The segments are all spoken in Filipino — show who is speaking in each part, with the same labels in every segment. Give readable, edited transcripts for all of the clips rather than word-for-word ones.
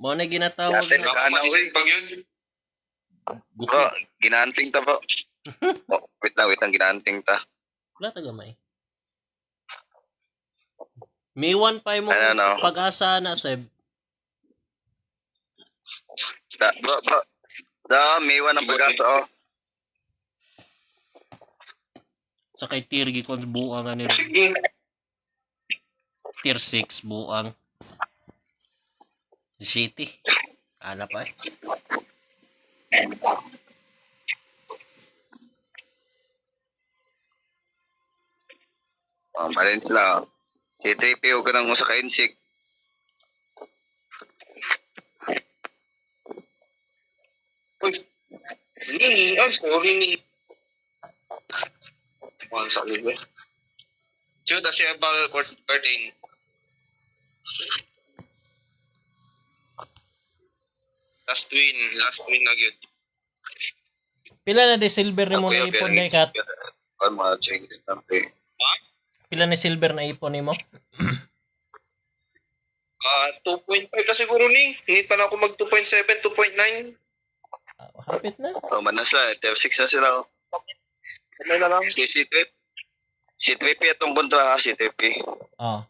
Speaker 1: Mo na ginatawag
Speaker 2: Natin,
Speaker 1: na.
Speaker 2: nag-anaw
Speaker 3: Pag yun.
Speaker 2: bro, ginanting ta bro. Oh, wait lang, ginanting ta.
Speaker 1: Wala tagamay. May one pa mo
Speaker 2: Ano?
Speaker 1: pag-asa na, Seb.
Speaker 2: Bro. May iwan ang pag-asa, oh.
Speaker 1: Sa kay tier gikon buang ani.
Speaker 3: Sige.
Speaker 1: Tier 6 buang. City. Ana pa eh.
Speaker 2: Malin sila, oh. Si TPO ka nang usa ka insik.
Speaker 3: Uy. Rini. Oh, sorry ni. One sa libre. Shoot as you about curtain. Last win na gyud.
Speaker 1: Pila na di silver ni mo na ipon day kat?
Speaker 2: Ano mga Chinese natin.
Speaker 1: Pila na silver na ipon ni mo?
Speaker 3: 2.5 na siguro ni. Hingit pa na ako mag 2.7, 2.9.
Speaker 1: Hapit na.
Speaker 2: Oh, manas na, Tier 6 na sila, oh.
Speaker 3: Kamay na lang.
Speaker 2: Si Trip. Si Trip itong kontra, si Trip.
Speaker 1: Oh.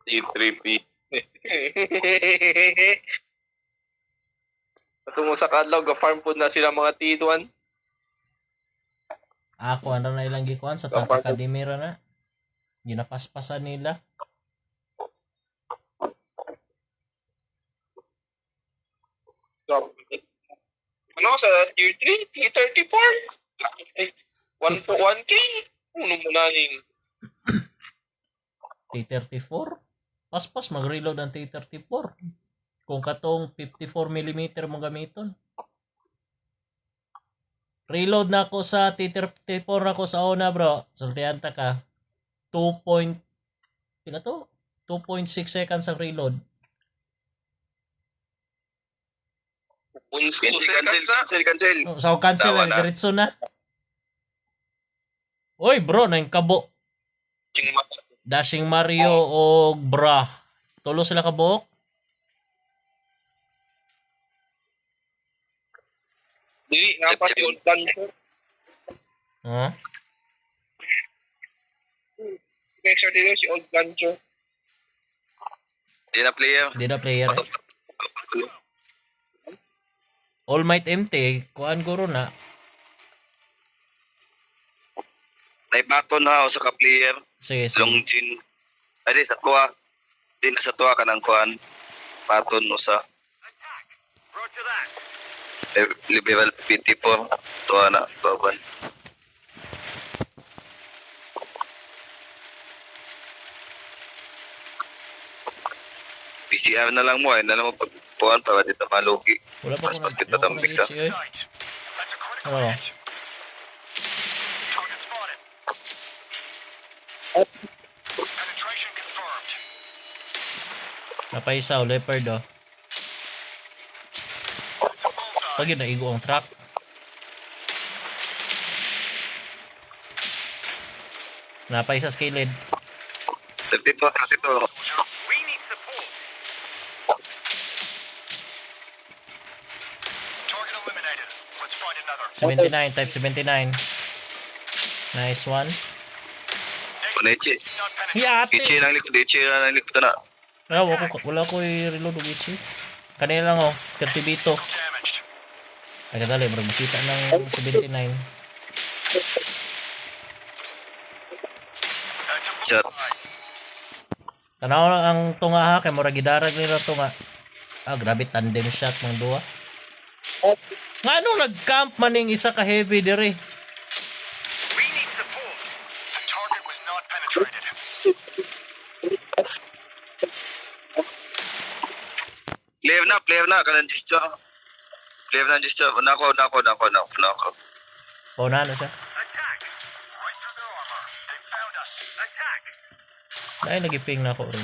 Speaker 2: Si Trip.
Speaker 3: Patungo sa kadlaw, ga-farm food na sila mga T1.
Speaker 1: Ako ano na ilang gikuan sa Tata Kadimira na. Ginapaspasan nila.
Speaker 3: Ano sa tier 3? T34? 1K? Ano mo nanin?
Speaker 1: T34. Paspas mag-reload ang T34. Kung katong 54mm mo gamiton. Reload na ako sa T34 ako sa una, bro. Sultihan ta ka. 2.6 seconds ang reload.
Speaker 2: Cancel.
Speaker 1: Oh, so cancel
Speaker 2: Tawa
Speaker 1: na
Speaker 2: na.
Speaker 1: diretso na. Oy, bro, nang kabo. Dashing Mario o Bra. Tulo sila kabuok.
Speaker 3: Dili, nga pa si Old Gancho.
Speaker 1: Huh?
Speaker 3: May sure dito si Old Gancho.
Speaker 2: Di na player.
Speaker 1: Di na player eh. All Might MT, kuan guro na.
Speaker 2: Ay baton ha, sa ka-player.
Speaker 1: Sige, sige.
Speaker 2: Longjin. Ay, sa tuwa. Di na sa tuwa ka ng kuhan. Baton mo sa level 54. Tuwa na, baban. PCR na lang mo, ay na lang mo pagpuan para dito malugi.
Speaker 1: Wala pa
Speaker 2: Mas
Speaker 1: ko
Speaker 2: kita tambik ka.
Speaker 1: Ano? Napaisaw, leopard oh. Pag yun, naigo ang truck. Napaisa skilled.
Speaker 2: 32.
Speaker 1: 79, type 79. Nice one.
Speaker 2: Kunechi.
Speaker 1: Yate!
Speaker 2: Ichi lang likod na.
Speaker 1: Wala ko i-reload ng Ichi. Kanina lang oh, 30 bito. Ay kadali, bro, makita ng 79.
Speaker 2: Chat.
Speaker 1: Tanaw lang ang tunga ha, kay mura gidarag nila tunga. Ah, grabe tandem shot mong duwa. Nga anong nag-camp maning isa ka heavy dire?
Speaker 2: Player na, kanang gesture. Player na gesture. Nako.
Speaker 1: Pauna na siya. Ay, nagiping na ako rin.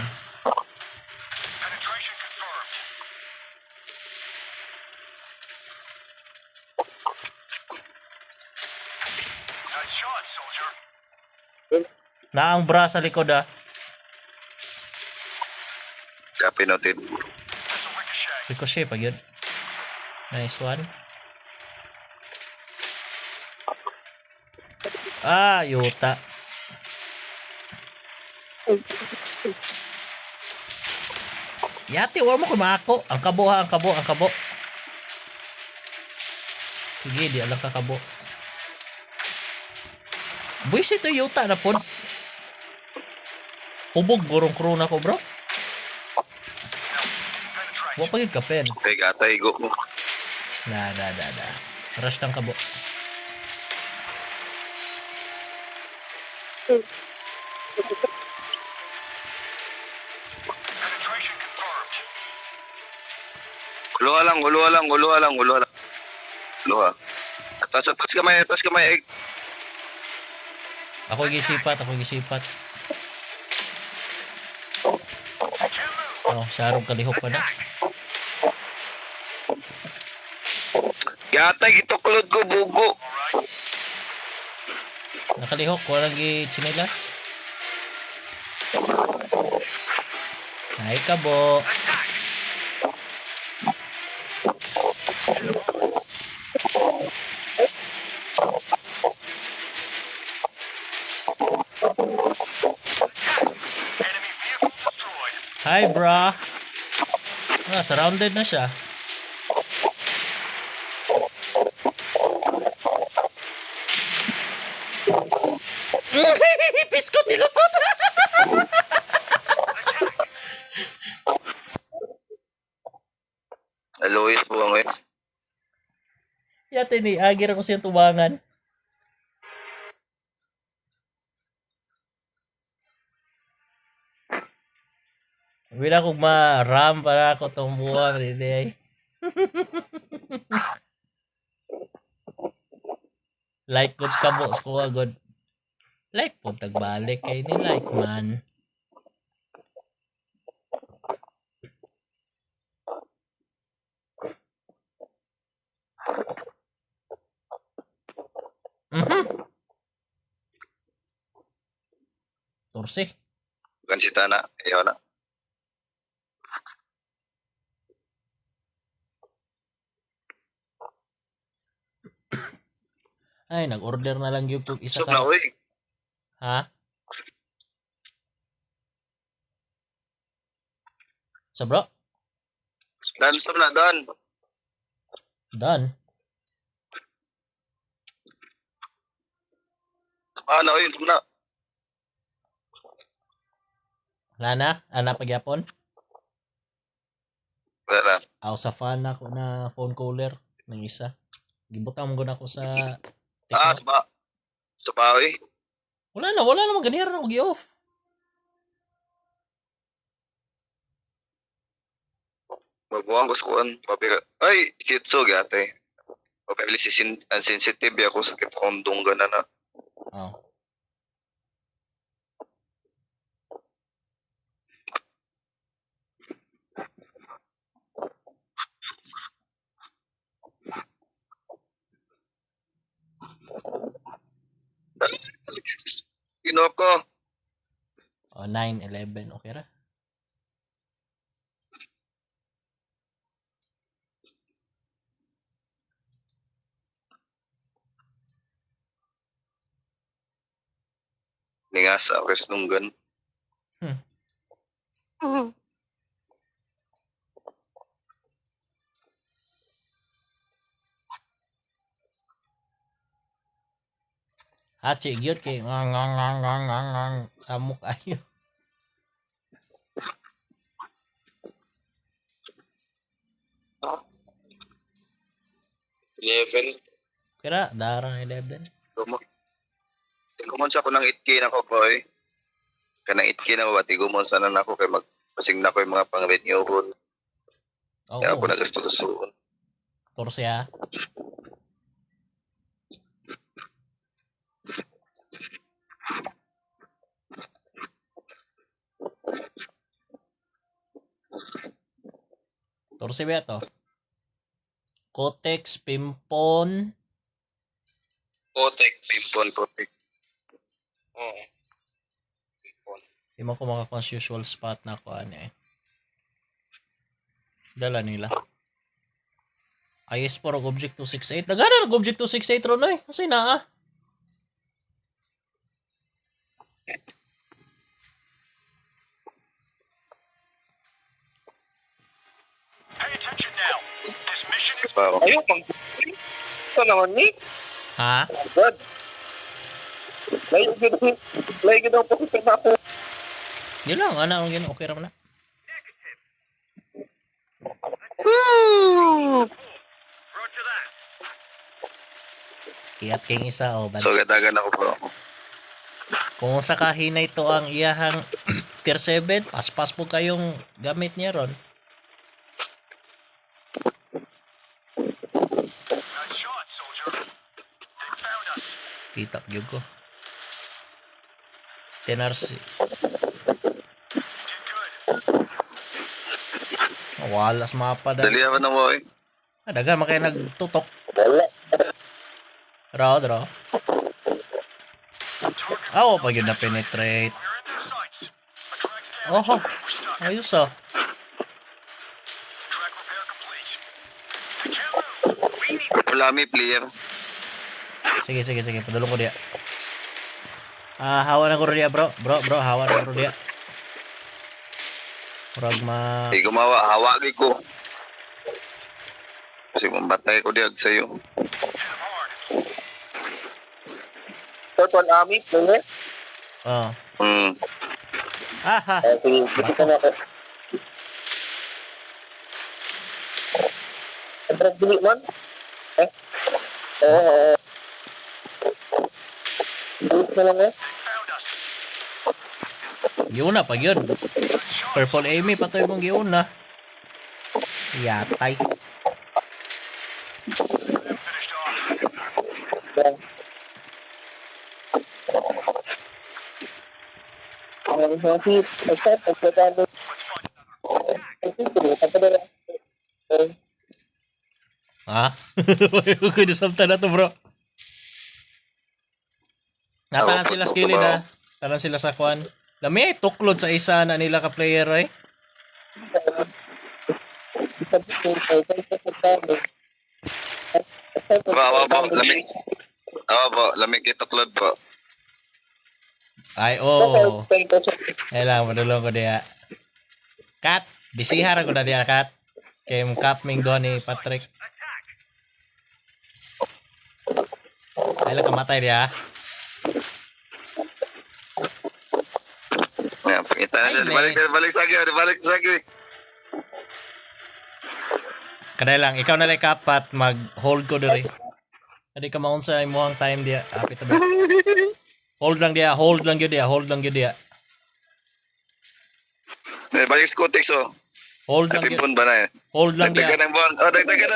Speaker 1: Naang bra sa likod ah.
Speaker 2: Copy noted.
Speaker 1: Ricochet pa yun. Nice one. Ah, yuta. Yati, wala mo kumako. Ang kabo ha, ang kabo, ang kabo. Sige, di alam ka kabo. Buwis ito yuta na pod. Hubog, gurong crew na ko bro. Huwag pa yun kapen.
Speaker 2: Okay, gatay, go.
Speaker 1: Na. Rush ng kabo.
Speaker 2: Huluha lang. Huluha. Atas kamay.
Speaker 1: Ako gisipat. Oh, sarong kalihok pa na.
Speaker 2: Gatay, ituklod ko, bugo.
Speaker 1: Nakalihok, walang chinilas. Ay, kabo. Hi, bra. Ah, surrounded na siya. Pisko, tilusot!
Speaker 2: Alois po ang West.
Speaker 1: Yate ni, agir ako siyang tubangan. Wala kong ma-ram para ako itong buwan. Really. Like goods ka bo. Sko agad. Like po. Tagbalik kay ni like man. Torsi.
Speaker 2: Bukan si Tana. Ayaw na.
Speaker 1: Ay, nag-order na lang yung isa
Speaker 2: Sub na, uy.
Speaker 1: Ha? Sa bro?
Speaker 2: Sub na, Dan.
Speaker 1: Done.
Speaker 2: Na, uy. Sub na.
Speaker 1: Wala na? Ana pagyapon?
Speaker 2: Wala na.
Speaker 1: Ako sa fan ako na phone caller ng isa. Gibutang mo na ako sa TikTok.
Speaker 2: Saba, uy.
Speaker 1: Wala na ganyan ako gi-off.
Speaker 2: Mabuang ko sa kuwan. Ay, kitso, gate. Papili ang sensitive ako sa kitondong gana na.
Speaker 1: Oh.
Speaker 2: Kinoko.
Speaker 1: Oh, 9-11. Okay ra?
Speaker 2: Ningasa, wes nunggan.
Speaker 1: Hachi gyud kay ngang samok ayo.
Speaker 3: Level.
Speaker 1: Kira darang 11.
Speaker 2: Gumon sa ko ng 8K na ko, boy. Kanang 8K na ko, bati gumon sana na ako kay magpasing na ko yung mga pang-renew ko.
Speaker 1: Oo.
Speaker 2: Kaya ako nagastusuon.
Speaker 1: 14 ha. Torsi ba ito? Kotex, Pimpon.
Speaker 3: Kotex.
Speaker 2: Pimpon, Kotex.
Speaker 3: Oo.
Speaker 1: Di mo ko makakuha sa usual spot na ako ano eh. Dala nila. IS4 og Object 268. Nagana ng Object 268 ron eh. Kasi naa.
Speaker 2: Wow.
Speaker 3: Ayun, ito naman ni.
Speaker 1: Ha?
Speaker 3: God. Layo daw po kasi na ako.
Speaker 1: Yun lang. Ano ang yun? Okay raman na. Iyat king isa o.
Speaker 2: So, gadagan ako bro.
Speaker 1: Kung sa kahinay to ang iyahang tier 7, paspas po kayong gamit niya ron. Kita gyud ko. Tenarsi. Walas mapa da.
Speaker 2: Dali naman na mo eh.
Speaker 1: Dagan makay nagtutok.
Speaker 3: Wala.
Speaker 1: Draw. Pag yun na penetrate. Oho. Ayos ah.
Speaker 2: Ulami player.
Speaker 1: Sige. Padulong ko dia. Hawa na ko rin dia, bro. Bro, hawa na ko rin dia. Murag
Speaker 2: Di gumawa, hawagi ko. Kasi mambatay ko diag sa'yo.
Speaker 3: Total Ami, player.
Speaker 1: Oh.
Speaker 2: Hmm.
Speaker 1: Aha.
Speaker 3: Sige, gusto na ako. Sobrang bili man. Oo. Bili na lang eh.
Speaker 1: Giuna pag yun. Purple Amy patoy mong giuna. Yatay.
Speaker 3: Yan. Ang hit, pagkatapos.
Speaker 1: Ha? Kuya sabta na to, bro. Natahan sila sa kilid ha. Tanan sila sa kwan. Lami tuklod sa isa na nila ka player eh.
Speaker 2: Awa po, lamig. Awa po, lamig ito klod po.
Speaker 1: Ay, oh. Eh lang, madulong ko diya. Kat, bisihara ko na diya, Kat. Kay kapming doon ni Patrick. Ay lang kamatay diya.
Speaker 2: Ngayon, pakita na siya. Balik sagi.
Speaker 1: Kada lang, ikaw na lang kapat, mag-hold ko diri. Adi ka maun sa imuhang time diya. Apit ba? Hold lang dia.
Speaker 2: Balik Scotex oh.
Speaker 1: Hold lang dia.
Speaker 2: Tipon ba na eh?
Speaker 1: Hold lang dia.
Speaker 2: Dagdagan ng buwan. Oh, dagdagan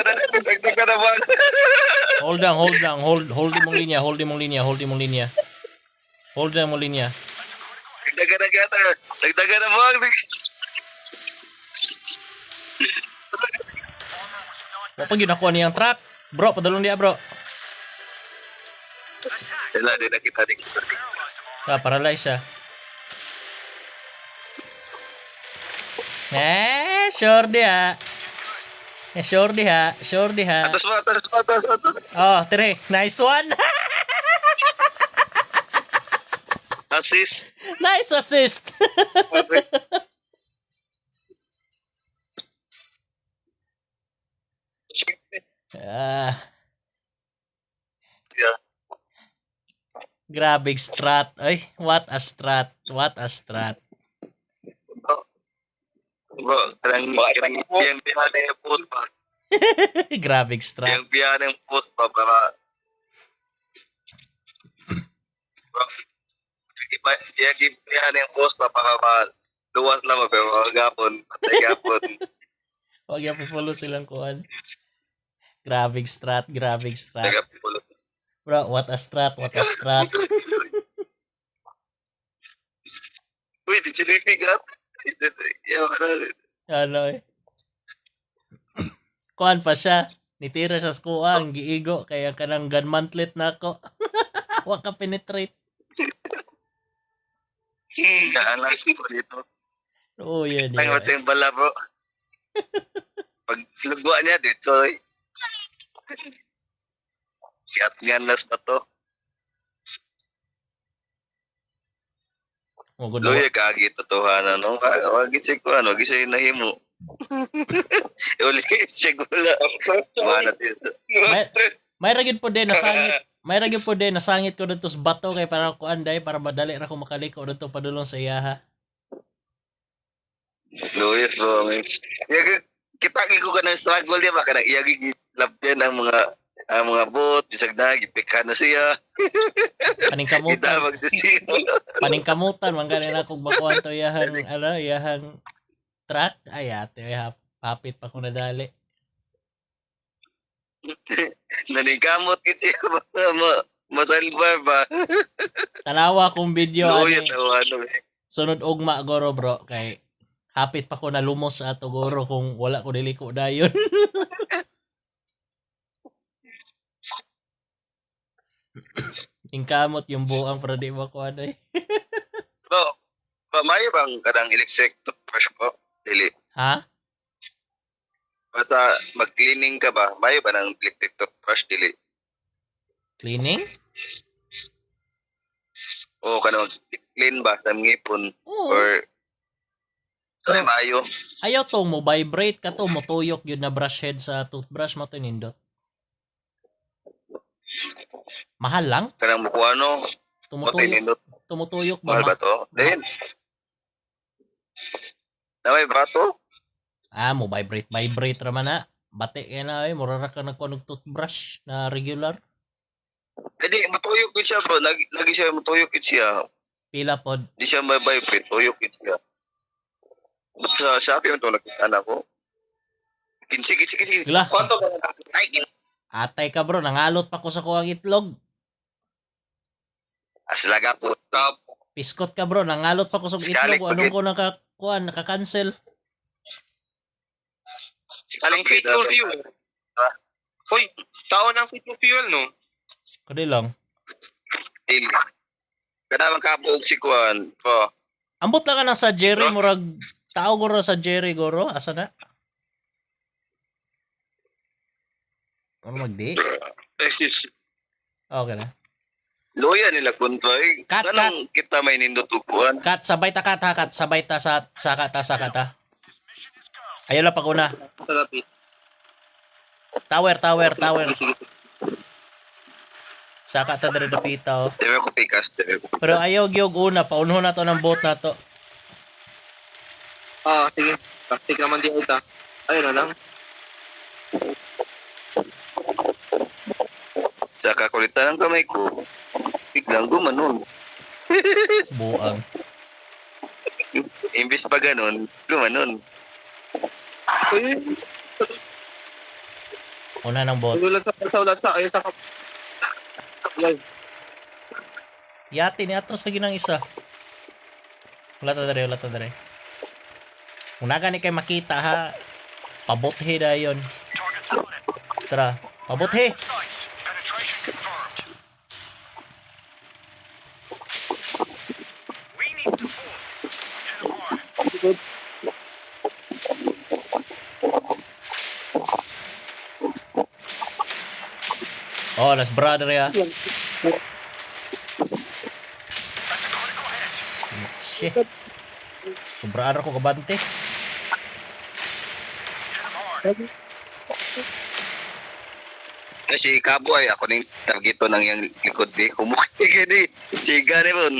Speaker 2: ng buwan.
Speaker 1: Hold lang. Hold mong linya. Hold mong linya.
Speaker 2: Dagdagan ng gata. Dagdagan ng buwan.
Speaker 1: Wapag yun nakuha niyang track. Bro, padalong dia, bro.
Speaker 2: Wala, di na kita.
Speaker 1: Paralyze siya. Sure diha.
Speaker 2: Atas.
Speaker 1: Oh, tire. Nice one.
Speaker 2: Assist.
Speaker 1: Nice assist.
Speaker 2: Yeah.
Speaker 1: Grabe strat. Ay, what a strat.
Speaker 2: Bro, karang yang pihana yung post pa.
Speaker 1: Grabe strat.
Speaker 2: Yang pihana yung post pa para bro, yang pihana yung post pa para luwas lang pero gapon, patay gapon.
Speaker 1: Huwag yung follow silang kuhan. Grabe strat.
Speaker 2: Nagapulo.
Speaker 1: Bro, what a strat.
Speaker 2: Uy, di chinipigat.
Speaker 1: Ano eh. Kuhan pa siya. Nitira siya sa kuha. Ang giigo. Kaya ka ng gun mantlet na ako. Huwag ka penetrate.
Speaker 2: Kaalas ko dito.
Speaker 1: Oo, yan.
Speaker 2: Tangin mo
Speaker 1: yan.
Speaker 2: yung bala, bro. Pag lugwa niya dito, eh. Siat nganas pa to.
Speaker 1: Oh, good
Speaker 2: Luya kagi totohanan, no? Wag gisig ko, ano? Gisig nahimo. Uli, sigula. Mana dito.
Speaker 1: May ragid po din nasangit. May ragid po din nasangit ko dito sa bato kay para ko anday para madali ra ko makaliko dito padulong sa iyaha.
Speaker 2: Luis, bro. Kita ko ka ng struggle niya, baka nang iyagi labyan ang mga bot, bisag na, gipikan na siya.
Speaker 1: Paningkamutan.
Speaker 2: Kita magdesino.
Speaker 1: Paningkamutan man ganina kog bakuan to iyahang truck. Ay ate, hapit pa ko nadali.
Speaker 2: Naningkamot kasi masalbar ba?
Speaker 1: Tanawa kong video
Speaker 2: Luya,
Speaker 1: ani.
Speaker 2: tawano.
Speaker 1: Sunod ugma goro bro kay hapit pa ko na lumos sa ato goro kung wala ko diliko dayon. Ingkamot yung buang para di mo ko ano eh.
Speaker 2: Bro, mayo bang kadang electric toothbrush po? Dili.
Speaker 1: Ha?
Speaker 2: Basta mag-cleaning ka ba? Mayo ba ng electric toothbrush? Dili.
Speaker 1: Cleaning?
Speaker 2: O kanang clean ba sa ngipon?
Speaker 1: Oo.
Speaker 2: Or ay mayo.
Speaker 1: Ayaw to mo vibrate ka to mo tuyok yun na brush head sa toothbrush mo to nindot. Mahal lang?
Speaker 2: Kanang mukuano?
Speaker 1: Tumutuyok, tumutuyok ba?
Speaker 2: Mahal ba to? Then, na may bato?
Speaker 1: Mo vibrate raman na. Bate kaya na mura ra ka nagkunog toothbrush na regular.
Speaker 2: Di, matuyok yun siya bro. Lagi siya matuyok yun siya.
Speaker 1: Pila pod.
Speaker 2: Di siya may vibrate. Tuyok yun siya. But sa Shopee yung ito nakita na ko. Kinsi.
Speaker 1: Gila,
Speaker 3: Kwanto ba?
Speaker 2: Ay,
Speaker 1: atay ka bro, nangalot pa ko sa kuwang itlog.
Speaker 2: Aslaga po.
Speaker 1: Piskot ka bro, nangalot pa ko sa itlog. Anong ko naka-cancel?
Speaker 3: Ang fit for fuel. Hoy, tao ng fit for fuel, no?
Speaker 1: Kadi lang.
Speaker 2: Kadang kabuog si Kwan. Po.
Speaker 1: Ambot lang ka na sa Jerry, murag tao goro sa Jerry goro. Asa na? Ano magdi?
Speaker 3: Excuse.
Speaker 1: Okay na.
Speaker 2: Loya nila kuntoy.
Speaker 1: Kat.
Speaker 2: Anong kita may nindutukuan?
Speaker 1: Kat, sabay ta kat ha, kat. Sabay ta sa kata. Ayaw lang pag una. Tower. Saka ta dere dapita oh.
Speaker 2: Debe ko pikas.
Speaker 1: Pero ayaw gyud una, paunho na to ng boat na to.
Speaker 3: Sige. Plastic naman di ita. Ayun na lang.
Speaker 2: Sa kakulitan ng kamay ko, biglang gumanon.
Speaker 1: Buang.
Speaker 2: Imbis pa ganun, gumanon.
Speaker 1: Una ng boat.
Speaker 3: Ulat sa ayun sa Yan.
Speaker 1: Yati ni atras lagi ng isa. Wala ta dere. Kung nagani kay makita ha, pabothe na yun. Tara, pabothe. Oh, las brother ya. Shit. Sobrang ko kabante.
Speaker 2: Kasi kaboy, ako ning tagito ng yung likod di. Kumukhi gini. Siga ni mon.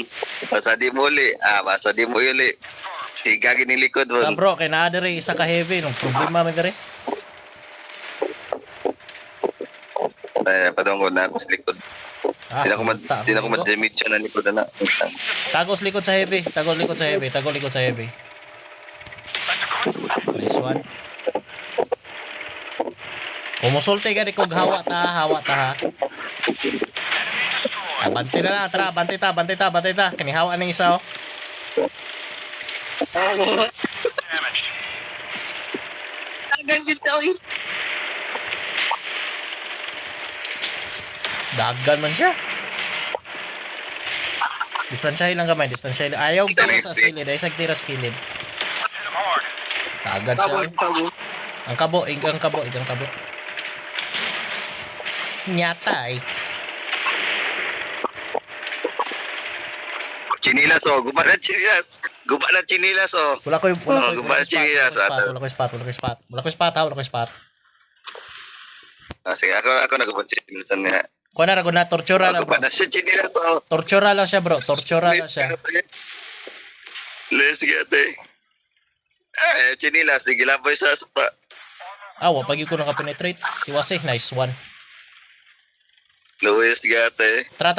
Speaker 2: Basta di mo uli. Basta di mo uli. Siga gini likod mon.
Speaker 1: Bro, kay naa dere isa ka heavy, nung problema man dere.
Speaker 2: Padong ko na ako sa likod. Di na ko ma-damage siya na likod na.
Speaker 1: Tagos likod sa heavy. Nice one. Kumusulti ka di kog hawa ta ha. Bante na, tara, bante ta. Kanihawa ng isa oh. Dagan man siya. Distansyahin lang gamay, distansyahin lang. Ayaw tira sa skilled, ay sag tira sa skilled. Agad siya. Eh. Ang kabo, igang kabo. Nyata eh.
Speaker 2: Chinilas oh, guba na chinilas. Guba na chinilas oh.
Speaker 1: Wala ko spot.
Speaker 2: Ah, sige, ako nagubad chinilasan niya.
Speaker 1: Kuha na, na, tortura lang.
Speaker 2: Guba na siya chinilas oh.
Speaker 1: Tortura lang siya, bro. Tortura lang siya.
Speaker 2: Let's get it. Chinilas, sige lang boy sa spa.
Speaker 1: Pag ko nakapenetrate. Iwas nice one.
Speaker 2: Luis gate.
Speaker 1: Tra.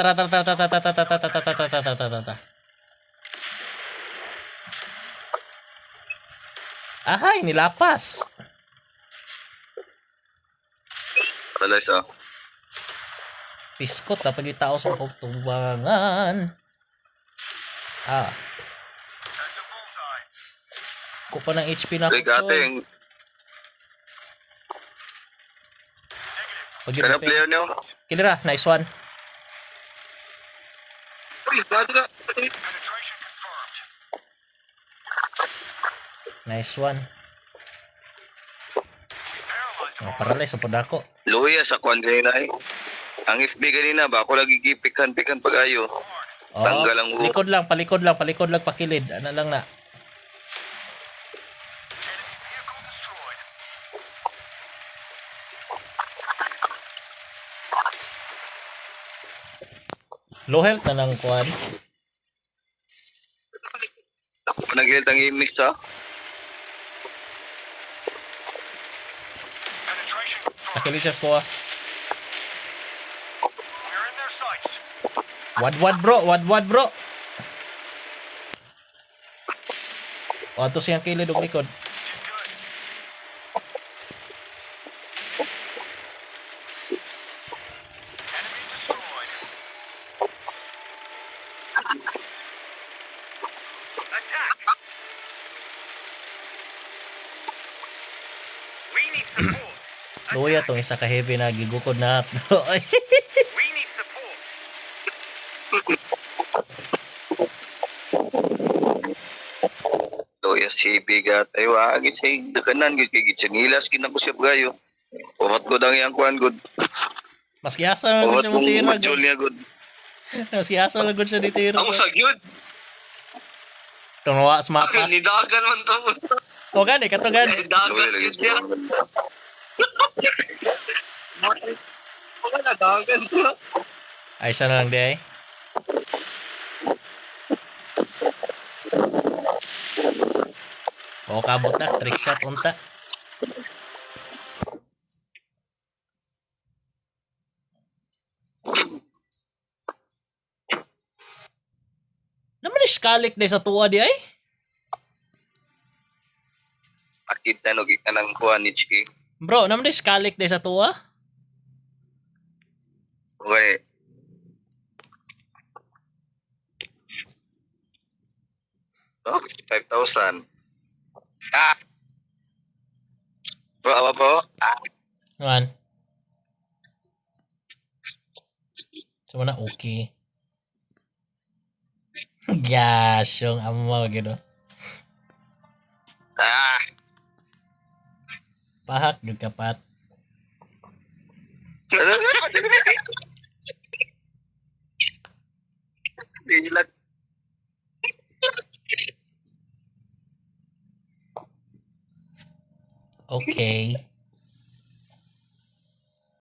Speaker 1: Ahay, nilapas.
Speaker 2: Wala siya.
Speaker 1: Piskot na pag itao sa pagtubangan. Ko pa ng HP na
Speaker 2: Uy, gate. Kaya player niyo?
Speaker 1: Kilira, nice one.
Speaker 2: Uy, gate ka.
Speaker 1: Nice one. Paralyze sa podako.
Speaker 2: Luya sa kwan kanina eh. Ang FB kanina ba ako lagi gipikan pag-ayo. Tanggal ang buhok.
Speaker 1: Palikod lang, pakilid. Ano lang na. Low health na lang kuan.
Speaker 2: Ako pa nag-health ang i-mix ha.
Speaker 1: Pakilid siya ko. Wad bro. Ato siyang kilid og likod. Luya tong isa ka heavy na gigukod na.
Speaker 2: Luya si bigat. Ay wag say dekanan gid kay chinilas kinakusip gayo. Uhat ko dang yang kwan good.
Speaker 1: Mas kiasa lang
Speaker 2: Uhat
Speaker 1: siya
Speaker 2: kong
Speaker 1: matira.
Speaker 2: majol niya good.
Speaker 1: Mas kiasa lang siya ditira.
Speaker 3: Ang sagyod.
Speaker 1: Tumawa sa mapa.
Speaker 3: Nidagan man to.
Speaker 1: O gani, kato gani.
Speaker 3: Nidagan yun niya. Wala nadagan to.
Speaker 1: Ay, isa na lang di ay. O kabot na, trick shot unta. Naman iskalik na sa tuwa di ay?
Speaker 2: Akit na nugi ka ng kuwan ni Chiki.
Speaker 1: Bro, naman iskalik na sa tuwa?
Speaker 2: Okay. Oh, 5,000. Bro, awa po.
Speaker 1: Naman. So na okay. Gasyong amo gino. Pahak yung kapat.
Speaker 2: Dilat.
Speaker 1: Okay.